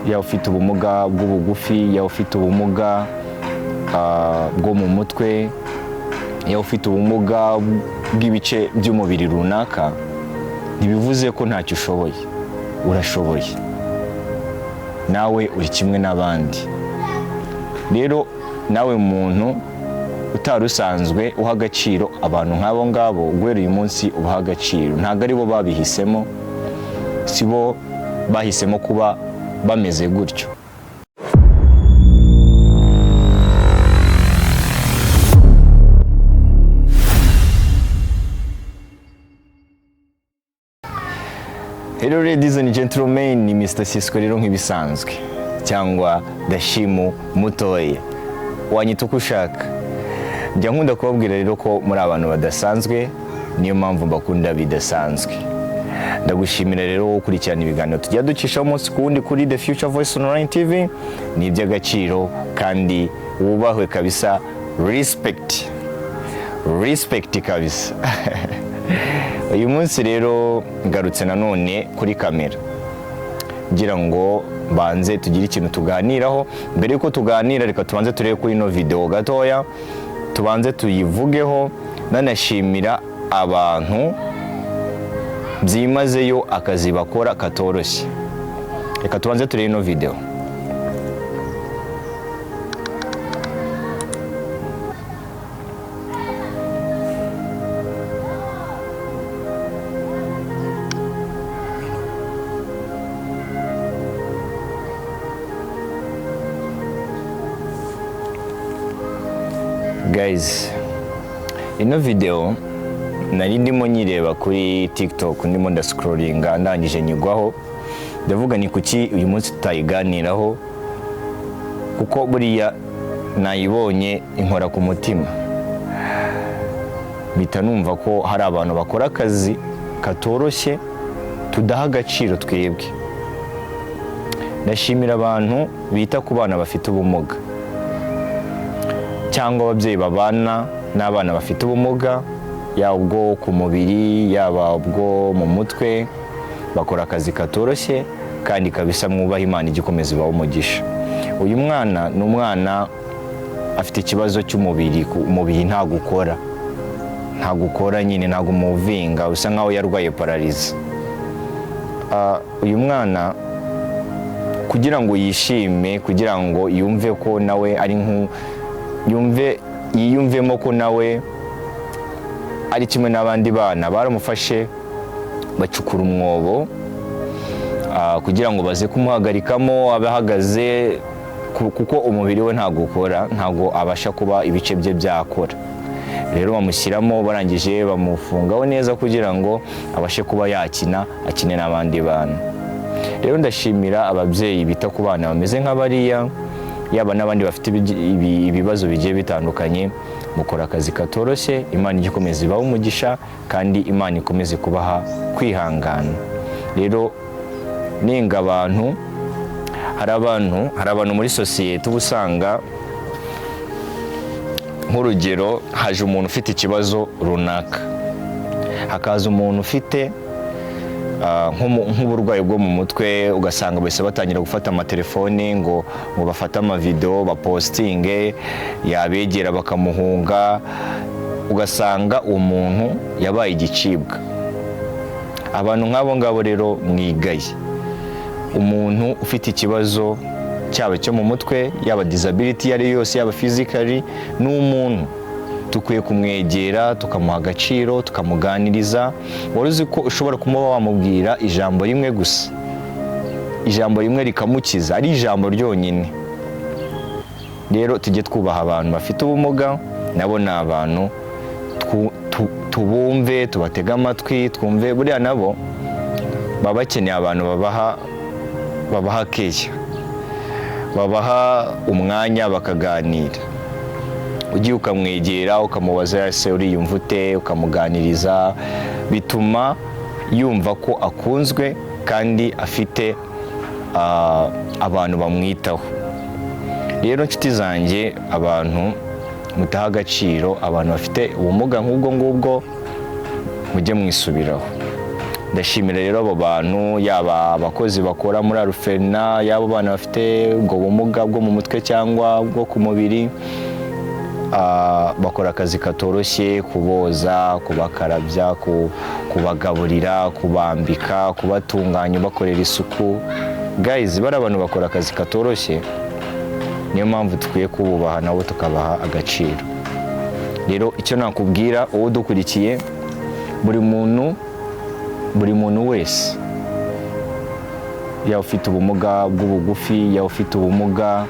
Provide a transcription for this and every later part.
yaba ufite ubumuga bw'ubugufi, yaba ufite ubumuga bwo mu mutwe, yaba ufite ubumuga bw'ibice by'umubiri runaka, ntibivuze ko ntacyo ushoboye. Urashoboye, nawe uri kimwe n'abandi. Rero nawe muntu utari usanzwe uha agaciro abantu nk'abo ngabo, guhera uyu munsi ubaha agaciro. Ntabwo ari bo babihisemo, si bo bahisemo kuba bameze gutyo. Hello ladies and gentlemen, ni Mr. Sisco rero nk'ibisanzwe, cyangwa Dashimu Mutoya, wanyita uko ushaka. Njya nkunda kubabwira rero ko muri abantu badasanzwe, niyo mpamvu mbakunda bidasanzwe. Ndagushimira rero gukurikirana ibiganiro tujya ducisha umunsi ku wundi kuri The Future Voice Online TV. Ni iby'agaciro kandi wubahwe kabisa. Respect kabisa. Uyu munsi rero ngarutse nanone kuri kamera ngira ngo banze tugire ikintu tuganiraho. Mbere yuko tuganira, reka tubanze turebe kuri ino video gatoya, tubanze tuyivugeho. Nanashimira abantu byimazeyo akazi bakora katoroshye. Reka tubanze turebe ino video. Guys, ino video nari ndimo nyireba kuri TikTok, ndimo ndascrollinga, ndangije nyigwaho ndavuga ni kuki uyu munsi tutayiganiraho, kuko buriya nayibonye inkora ku mutima. Bita numva ko hari abantu bakora akazi katoroshye tudaha agaciro twebwe. Ndashimira abantu bita ku bana bafite ubumuga, cyangwa ababyeyi babana n'abana bafite ubumuga, yaba ubwo ku mubiri yaba ubwo mu mutwe. Bakora akazi katoroshye kandi kabisa, mwubaha Imana igikomeza ibaho umugisha. Uyu mwana ni umwana afite ikibazo cy'umubiri, umubiri ntago ukora nyine, ntago umuvinga, usa nkaho yarwaye pararize. Uyu mwana kugira ngo yishime, kugira ngo yumve ko nawe ari yiyumvemo ko nawe ari kimwe n'abandi bana, baramufashe bacukura umwobo kugira ngo baze kumuhagarikamo abahagaze, kuko umubiri we ntago abasha kuba ibice bye byakora. Rero bamushyiramo, barangije bamufungaho neza kugira ngo abashe kuba akine n'abandi bana. Rero ndashimira ababyeyi bita ku bana bameze nk'abariya, yaba n'abandi bafite ibibazo bigiye bitandukanye. Mukora akazi katoroshye, Imana igikomeza ibaho umugisha kandi Imana ikomeze kubaha kwihangana. Rero nenga abantu, hari abantu muri sosiyete ubusanga, nk'urugero, haje umuntu ufite ikibazo runaka, hakaza umuntu ufite nk'uburwayi bwo mu mutwe, ugasanga bose batangira gufata amatelefone ngo bafate amavideo bapostinge, yabegera bakamuhunga, ugasanga uwo muntu yabaye igicibwa. Abantu nk'abo ngabo rero mwigaye. Umuntu ufite ikibazo cyaba cyo mu mutwe, yaba disability yari yose, yaba physically, n'umuntu tukwiye kumwegera, tukamuha agaciro, tukamuganiriza. Wari uzi ko ushobora kumuba wamubwira ijambo rimwe gusa, ijambo rimwe rikamukiza, ari ijambo ryonyine. Rero tujye twubaha abantu bafite ubumuga, nabo ni abantu, tubumve, tubatega amatwi, twumve. Buriya nabo baba bakeneye abantu babaha keya, babaha umwanya bakaganira. Ugiye ukamwegera ukamubaza se uriyumva ute, ukamuganiriza, bituma yumva ko akunzwe kandi afite abantu bamwitaho. Rero nshuti zanjye, abantu mutaha agaciro abantu bafite ubumuga nk'ubwo ngubwo, mujye mwisubiraho. ndashimira rero abo bantu, yaba abakozi bakora muri Aruferina, yaba abana bafite ubwo bumuga bwo mu mutwe cyangwa bwo ku mubiri, bakora akazi katoroshye, kuboza, kubakarabya, kubagaburira, kubambika, kubatunganya, bakorera isuku. Guys, bari abantu bakora akazi katoroshye, niyo mpamvu tukwiye kububaha nabo tukabaha agaciro. Rero icyo nakubwira wowe udukurikiye, buri muntu wese, yaba ufite ubumuga bw'ubugufi, yaba ufite ubumuga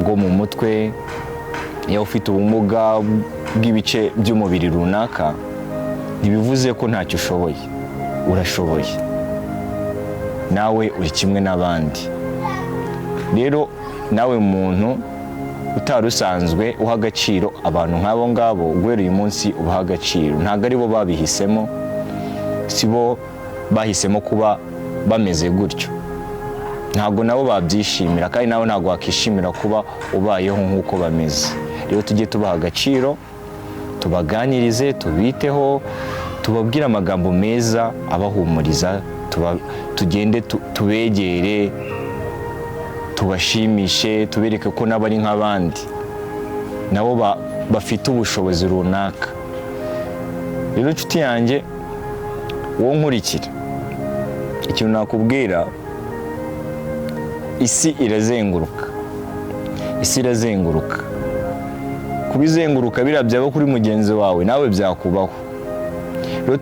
bwo mu mutwe, yaba ufite ubumuga bw'ibice by'umubiri runaka, ntibivuze ko ntacyo ushoboye. Urashoboye, nawe uri kimwe n'abandi. Rero nawe muntu utari usanzwe uha agaciro abantu nk'abo ngabo, guhera uyu munsi ubaha agaciro. Ntabwo ari bo babihisemo, si bo bahisemo kuba bameze gutyo, ntabwo nabo babyishimira, kandi nawe ntabwo wakishimira kuba ubayeho nk'uko bameze. Rero tujye tubaha agaciro, tubaganirize, tubiteho, tubabwire amagambo meza abahumuriza, tugende tubegere, tubashimishe, tubereke ko nabo ari nk'abandi, nabo bafite ubushobozi runaka. Rero inshuti yanjye, wowe nkurikira, ikintu nakubwira, isi irazenguruka, isi irazenguruka. Kubizenguruka biriya byaba kuri mugenzi wawe, nawe byakubaho. Rero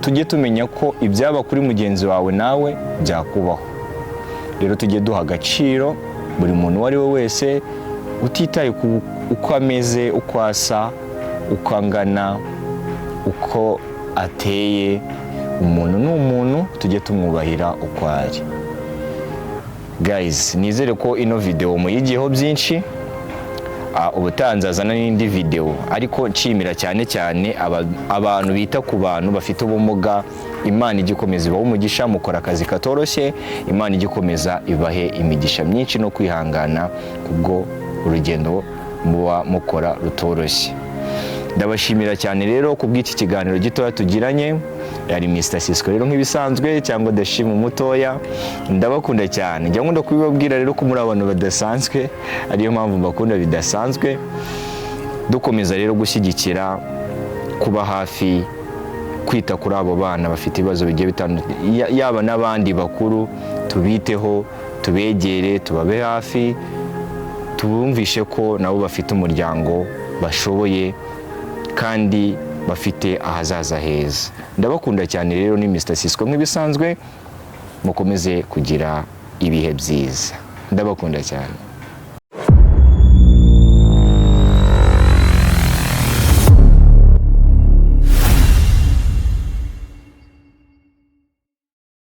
tujye tumenya ko ibyaba kuri mugenzi wawe nawe byakubaho. Rero tujye duha agaciro buri muntu uwo ari we wese, utitaye uko ameze, uko asa, uko angana, uko ateye. Umuntu ni umuntu, tujye tumwubahira uko ari. Guys, nizere ko ino video muyigiyeho byinshi. Ubutanzazana n'indi video, ariko nshimira cyane abantu bita ku bantu bafite ubumuga. Imana igikomeza ibahe umugisha, mukora akazi katoroshye. Imana igikomeza ibahe imigisha myinshi no kwihangana kubwo urugendo muba mukora rutoroshye. Ndabashimira cyane rero kubw'iki kiganiro gitoya tugiranye. Yari Mr. Sisco rero nk'ibisanzwe, cyangwa Dashim mutoya. Ndabakunda cyane, njya nkunda kubibabwira rero ko muri abantu badasanzwe, ariyo mpamvu mbakunda bidasanzwe. Dukomeza rero gushyigikira, kuba hafi, kwita kuri abo bana bafite ibibazo bigiye bitandukanye, yaba n'abandi bakuru. Tubiteho, tubegere, tubabe hafi, tubumvishe ko nabo bafite umuryango, bashoboye kandi bafite ahazaza heza. Ndabakunda cyane rero, ni Mr. Sisco nk'ibisanzwe. Mukomeze kugira ibihe byiza. Ndabakunda cyane.